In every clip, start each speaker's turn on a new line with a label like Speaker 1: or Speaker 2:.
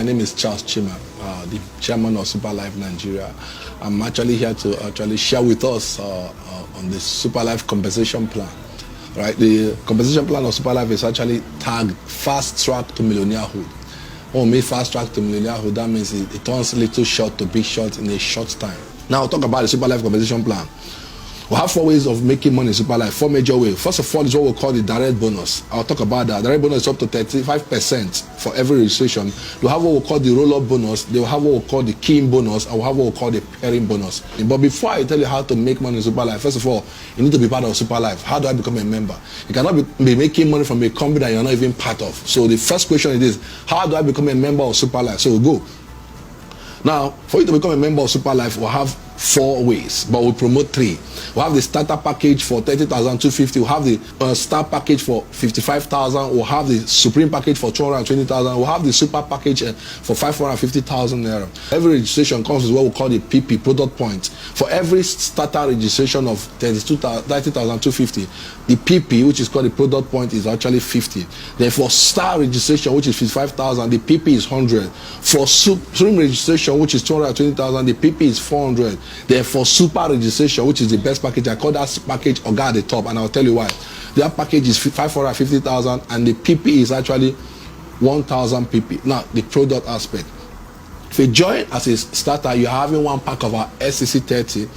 Speaker 1: name is Charles Chima, the chairman of Super Life Nigeria. I'm actually here to share with us on the Super Life compensation plan. Right, the compensation plan of Super Life is actually tagged Fast Track to Millionairehood. When we fast track to millionairehood, that means it turns little short to big short in a short time. Now I'll talk about the Super Life compensation plan. We have 4 ways of making money in Super Life, 4 major ways. First of all is what we call the direct bonus. I'll talk about that. Direct bonus is up to 35% for every registration. We'll have what we call the roll-up bonus. They will have what we call the key-in bonus. And we'll have what we call the pairing bonus. But before I tell you how to make money in Super Life, first of all, you need to be part of Super Life. How do I become a member? You cannot be making money from a company that you're not even part of. So the first question is, how do I become a member of Super Life? So we'll go. Now, for you to become a member of Super Life, we'll have 4 ways, but we promote 3. We'll have the starter package for 30,250. We'll have the star package for 55,000. We'll have the supreme package for 220,000. We'll have the super package for 550,000 naira. Every registration comes with what we call the PP, product points. For every starter registration of 30,250, the PP, which is called the product point, is actually 50. Then for star registration, which is 55,000, the PP is 100. For supreme registration, which is 220,000, the PP is 400. Then for super registration, which is the best package, I call that package Oga at the top, and I'll tell you why. That package is 550,000, and the PP is actually 1,000 PP. Now, the product aspect. If you join as a starter, you're having 1 pack of our SCC 30.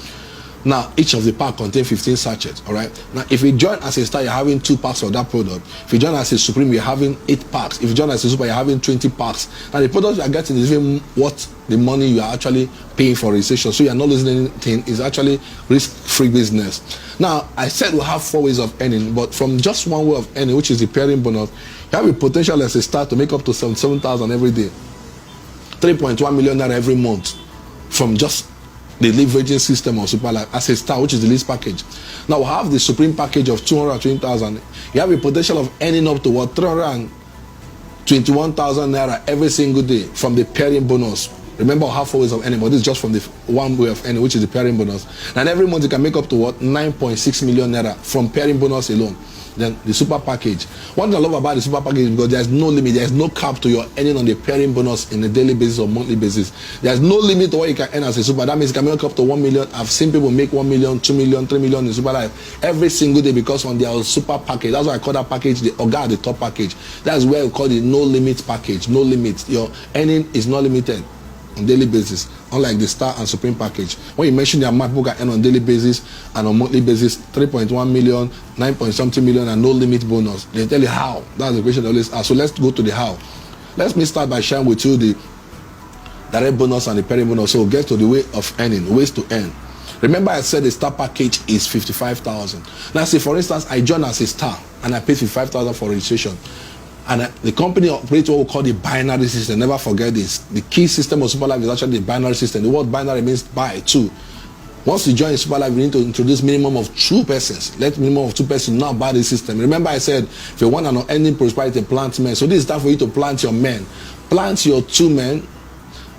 Speaker 1: Now, each of the pack contains 15 sachets, all right? Now, if you join as a star, you're having 2 packs of that product. If you join as a supreme, you're having 8 packs. If you join as a super, you're having 20 packs. Now, the product you're getting is even what the money you are actually paying for registration. So you're not losing anything. It's actually risk-free business. Now, I said we have 4 ways of earning, but from just 1 way of earning, which is the pairing bonus, you have a potential as a star to make up to 77,000 every day. 3.1 million naira every month from just the leveraging system of Super Life as a star, which is the least package. Now we have the supreme package of 220,000. You have a potential of earning up to what, 321,000 naira every single day from the pairing bonus. Remember, I have 4 ways of earning, but this is just from the 1 way of earning, which is the pairing bonus. And every month you can make up to what, 9.6 million naira from pairing bonus alone. Then the super package. One thing I love about the super package is because there's no limit, there's no cap to your earning on the pairing bonus in a daily basis or monthly basis. There's no limit to what you can earn as a super. That means you can make up to 1 million. I've seen people make 1 million, 2 million, 3 million in Super Life every single day because on their super package. That's why I call that package the Oga at the top package. That's where we call the no limit package. No limit. Your earning is not limited on daily basis, unlike the star and supreme package. When you mention the amount people can earn on daily basis and on monthly basis, 3.1 million, 9 point something million, and no limit bonus, they tell you how. That's the question they always ask. So let's go to the how. Let me start by sharing with you the direct bonus and the pairing bonus. So we'll get to the way of earning, ways to earn. Remember I said the star package is 55,000. Now say for instance I join as a star and I paid 55,000 for registration. And the company operates what we call the binary system. Never forget this. The key system of Super Life is actually the binary system. The word binary means buy, 2. Once you join Super Life, you need to introduce minimum of 2 persons. Let minimum of 2 persons now buy the system. Remember I said, if you want an unending prosperity, plant men. So this is time for you to plant your men. Plant your 2 men.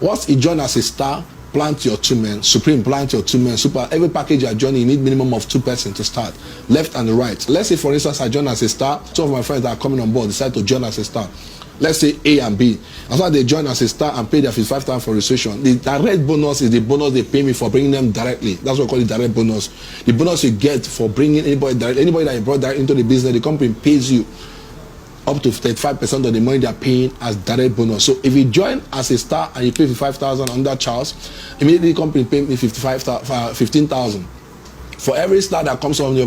Speaker 1: Once you join as a star, plant your 2 men. Supreme, plant your 2 men. Super, every package you are joining, you need minimum of 2 persons to start. Left and right. Let's say, for instance, I join as a star. Some of my friends that are coming on board decide to join as a star. Let's say A and B. As long as they join as a star and pay their 55,000 for registration, the direct bonus is the bonus they pay me for bringing them directly. That's what we call the direct bonus. The bonus you get for bringing anybody that you brought direct into the business, the company pays you up to 35% of the money they are paying as direct bonus. So if you join as a star and you pay 55,000 under Charles, immediately the company pay me 15,000. For every star that comes under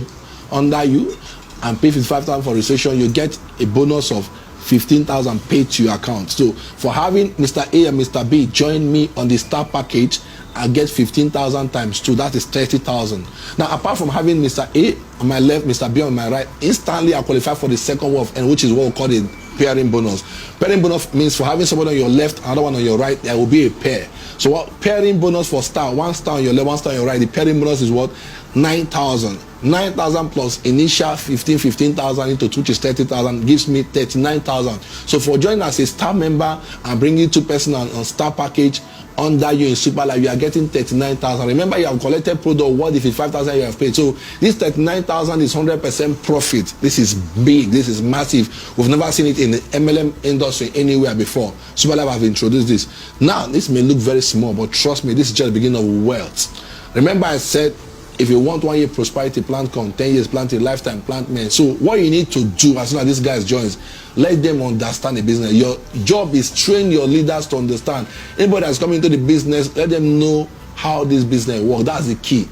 Speaker 1: you and pay 55,000 for registration, you get a bonus of 15,000 paid to your account. So for having Mr. A and Mr. B join me on the star package, I get 15,000 times 2. That is 30,000. Now, apart from having Mr. A on my left, Mr. B on my right, instantly I qualify for the second way of earning, which is what we call the pairing bonus. Pairing bonus means for having someone on your left, another one on your right, there will be a pair. So what pairing bonus for star, 1 star on your left, 1 star on your right, the pairing bonus is what? 9,000. 9,000 plus initial 15,000 into 2, which is 30,000, gives me 39,000. So for joining as a star member and bringing 2 person on star package under you in Super Life, you are getting 39,000. Remember, you have collected product worth 55,000 you have paid. So this 39,000 is 100% profit. This is big. This is massive. We've never seen it in the MLM industry anywhere before. Super Life have introduced this. Now, this may look very small, but trust me, this is just the beginning of wealth. Remember, I said, if you want 1 year prosperity plan, come 10 years planting, lifetime plant man. So what you need to do as soon as this guy joins, let them understand the business. Your job is train your leaders to understand. Anybody that's coming into the business, let them know how this business works. That's the key.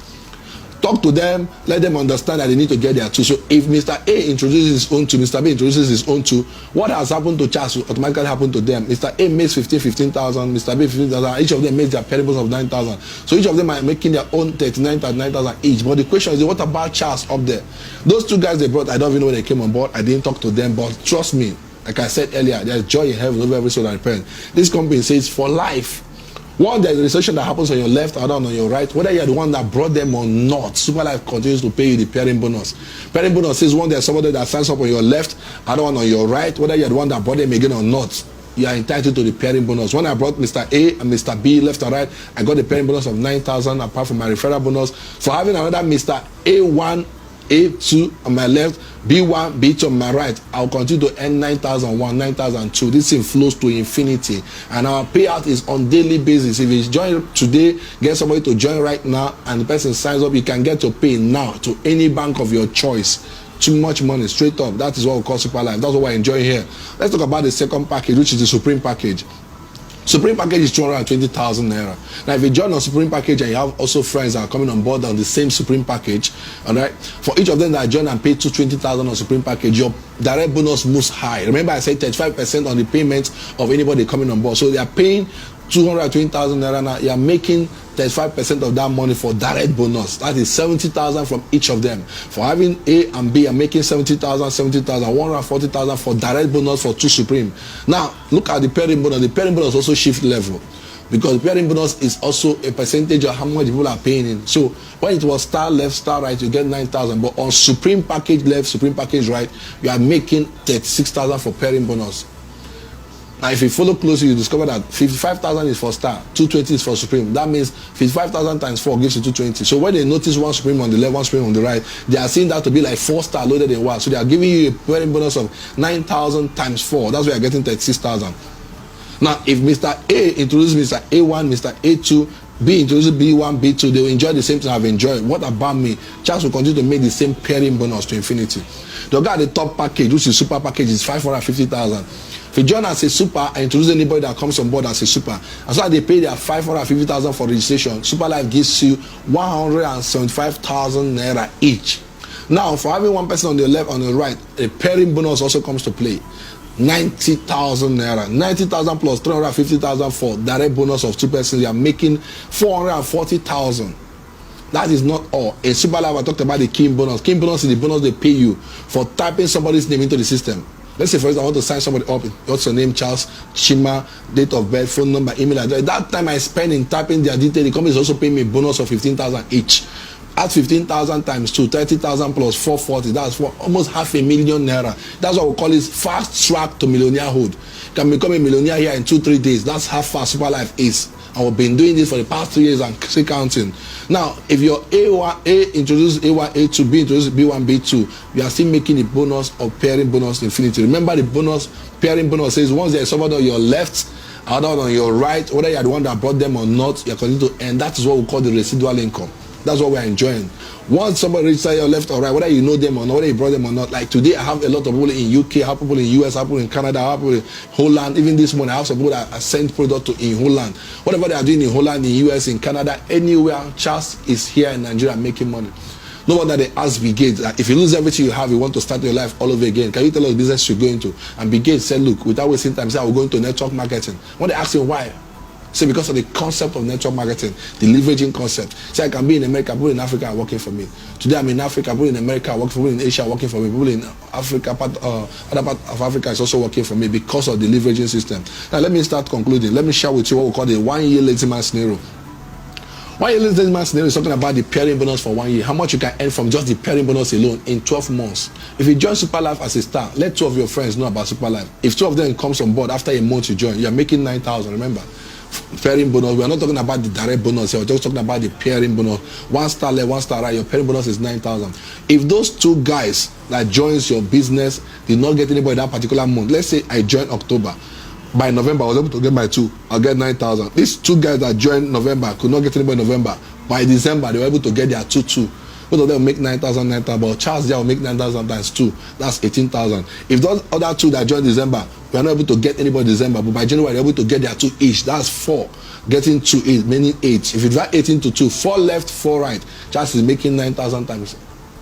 Speaker 1: Talk to them, let them understand that they need to get there too. So if Mr. A introduces his own to, Mr. B introduces his own to, what has happened to Charles will automatically happen to them. Mr. A makes 15,000, Mr. B 15,000, each of them makes their parables of 9,000. So each of them are making their own 39,000 each. But the question is, what about Charles up there? Those 2 guys they brought, I don't even know when they came on board. I didn't talk to them, but trust me, like I said earlier, there's joy in heaven over every soul that repents. This company says for life. One, there's a recession that happens on your left or down on your right, whether you're the one that brought them or not, Super Life continues to pay you the pairing bonus. Pairing bonus says one, there's somebody that signs up on your left, other one on your right, whether you're the one that brought them again or not, you are entitled to the pairing bonus. When I brought Mr. A and Mr. B left and right, I got the pairing bonus of 9,000 apart from my referral bonus. For having another Mr. A1, A2 on my left, B1, B2 on my right, I'll continue to earn 9,001, 9,002. This thing flows to infinity. And our payout is on daily basis. If you join today, get somebody to join right now, and the person signs up, you can get to pay now to any bank of your choice. Too much money, straight up. That is what we call Super Life. That's what we're enjoying here. Let's talk about the second package, which is the Supreme package. Supreme package is 220,000 naira. Now, if you join on Supreme package and you have also friends that are coming on board on the same Supreme package, all right, for each of them that join and pay 220,000 on Supreme package, your direct bonus moves high. Remember, I said 35% on the payment of anybody coming on board. So they are paying 220,000 naira now. You are making 35% of that money for direct bonus. That is 70,000 from each of them. For having A and B, I'm making 70,000, 140,000 for direct bonus for 2 Supreme. Now, look at the pairing bonus. The pairing bonus also shift level, because the pairing bonus is also a percentage of how much people are paying in. So when it was star left, star right, you get 9,000. But on Supreme package left, Supreme package right, you are making 36,000 for pairing bonus. Now, if you follow closely, you discover that 55,000 is for star, 220 is for Supreme. That means 55,000 times 4 gives you 220. So when they notice 1 Supreme on the left, 1 Supreme on the right, they are seeing that to be like 4 star loaded in 1. So they are giving you a pairing bonus of 9,000 times 4. That's why you're getting 36,000. Now, if Mr. A introduces Mr. A1, Mr. A2, B introduces B1, B2, they will enjoy the same thing I've enjoyed. What about me? Charles will continue to make the same pairing bonus to infinity. The guy at the top package, which is Super package, is 550,000. If you join as a Super and introduce anybody that comes on board as a Super, as long as they pay their 550,000 for registration, Super Life gives you 175,000 naira each. Now, for having 1 person on the left, on the right, a pairing bonus also comes to play. 90,000 naira. 90,000 plus 350,000 for direct bonus of 2 persons. You are making 440,000. That is not all. In Super Life, I talked about the King bonus. King bonus is the bonus they pay you for typing somebody's name into the system. Let's say, for instance, I want to sign somebody up. What's your name? Charles Chima, date of birth, phone number, email address. That time I spend in typing their detail, the company is also paying me a bonus of 15,000 each. Add 15,000 times 2, 30,000 plus 440. That's for almost 500,000 naira. That's what we call it fast track to millionairehood. You can become a millionaire here in 2-3 days. That's how fast Super Life is. And we've been doing this for the past 3 years and still counting. Now, if your A introduces A1, A2, B introduces B1, B2, you are still making the bonus of pairing bonus infinity. Remember, the bonus pairing bonus says once there is somebody on your left, other on your right, whether you are the one that brought them or not, you are continuing to earn. That is what we call the residual income. That's what we are enjoying. Once somebody reaches your left or right, whether you know them or not, whether you brought them or not. Like today, I have a lot of people in UK, I have people in US, I have people in Canada, I have people in Holland. Even this morning, I have some people that I sent product to in Holland. Whatever they are doing in Holland, in US, in Canada, anywhere, Charles is here in Nigeria making money. No wonder they ask Bill Gates, if you lose everything you have, you want to start your life all over again, can you tell us the business you're going to? And Bill Gates said, look, without wasting time, he said, I will go into network marketing. When they ask him why, say because of the concept of network marketing, the leveraging concept. Say I can be in America, people in Africa are working for me. Today I'm in Africa, people in America are working for me, in Asia are working for me, people in Africa, other part of Africa is also working for me because of the leveraging system. Now let me start concluding. Let me share with you what we call the 1 year lazy man scenario. Why you listen to scenario is talking about the pairing bonus for 1 year. How much you can earn from just the pairing bonus alone in 12 months. If you join Super Life as a star, let 2 of your friends know about Super Life. If 2 of them comes on board after a month you join, you are making 9,000. Remember, pairing bonus. We are not talking about the direct bonus here. We're just talking about the pairing bonus. 1 star left, 1 star right. Your pairing bonus is 9,000. If those 2 guys that joins your business did not get anybody that particular month, let's say I joined October. By November, I was able to get my 2. I'll get 9,000. These 2 guys that joined November could not get anybody in November. By December, they were able to get their 2. Both of them will make 9,000, 9,000. But Charles there will make 9,000 times 2. That's 18,000. If those other 2 that joined December, we are not able to get anybody in December, but by January, they're able to get their 2 each. That's 4. Getting 2 is meaning 8. If you divide 18 to 2, 4 left, 4 right. Charles is making 9,000 times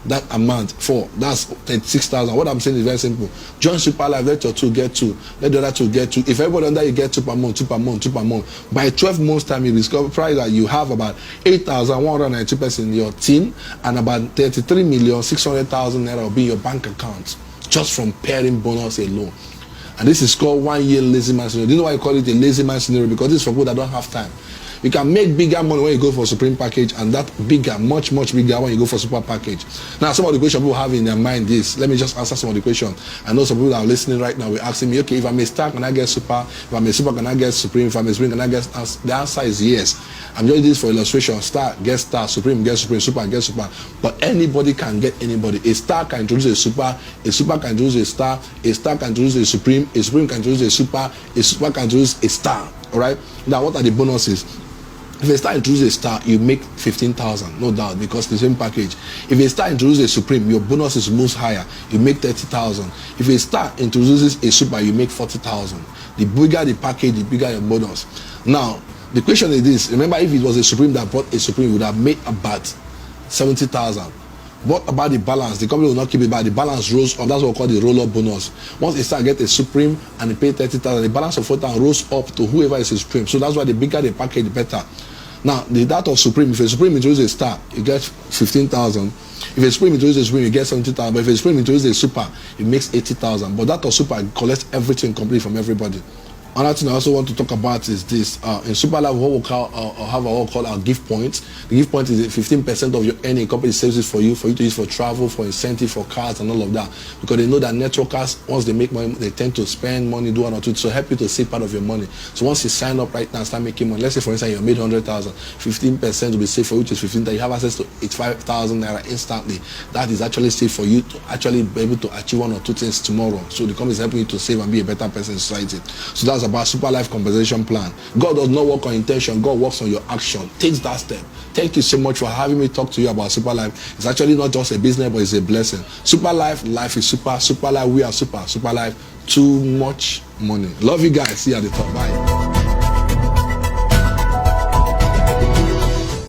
Speaker 1: that amount, 4. That's 36,000. What I'm saying is very simple. Join Super Life, let your 2 get 2. Let the other 2 get 2. If everybody under you get 2 per month, 2 per month, 2 per month, by 12 months time, you discover that you have about 8,192 persons in your team and about 33,600,000 naira will be in your bank account just from pairing bonus alone. And this is called 1 year lazy man scenario. Do you know why I call it a lazy man scenario? Because it's for people that don't have time. You can make bigger money when you go for Supreme package, and that bigger, much bigger when you go for Super package. Now, some of the questions people have in their mind is, let me just answer some of the questions. I know some people that are listening right now will asking me, okay, if I'm a star, can I get Super? If I'm a Super, can I get Supreme? If I'm a Supreme, can I get? The answer is yes. I'm just doing this for illustration. Star, get Star. Supreme, get Supreme. Super, get Super. But anybody can get anybody. A star can introduce a Super can introduce a Star can introduce a Supreme can introduce a Super can introduce a Star. All right? Now, what are the bonuses? If a star introduces a star, you make 15,000, no doubt, because the same package. If a star introduces a Supreme, your bonus is most higher. You make 30,000. If a star introduces a Super, you make 40,000. The bigger the package, the bigger your bonus. Now, the question is this. Remember, if it was a Supreme that bought a Supreme, it would have made about 70,000. What about the balance? The company will not keep it back. The balance rose up. That's what we call the roll-up bonus. Once a star gets a Supreme and they pay 30,000, the balance of 4,000 rolls up to whoever is a Supreme. So that's why the bigger the package, the better. Now, that of Supreme, if a Supreme introduces a star, you get 15,000. If a Supreme introduces a Supreme, you get 70,000. But if a Supreme introduces a Super, it makes 80,000. But that of Super collects everything completely from everybody. Another thing I also want to talk about is this. In Super Life, what we'll have what we'll call our gift points. The gift point is 15% of your earning. Company saves it for you to use for travel, for incentive, for cars, and all of that. Because they know that networkers, once they make money, they tend to spend money, do one or two. So help you to save part of your money. So once you sign up right now and start making money, let's say for instance you made 100,000, 15% will be saved for you, which is 15,000. You have access to 85,000 naira instantly. That is actually saved for you to actually be able to achieve 1 or 2 things tomorrow. So the company is helping you to save and be a better person in society. So that's about Super Life compensation plan. God does not work on intention. God works on your action. Take that step. Thank you so much for having me talk to you about Super Life. It's actually not just a business, but it's a blessing. Super Life, life is super. Super Life, we are super. Super Life, too much money. Love you guys. See you at the top. Bye.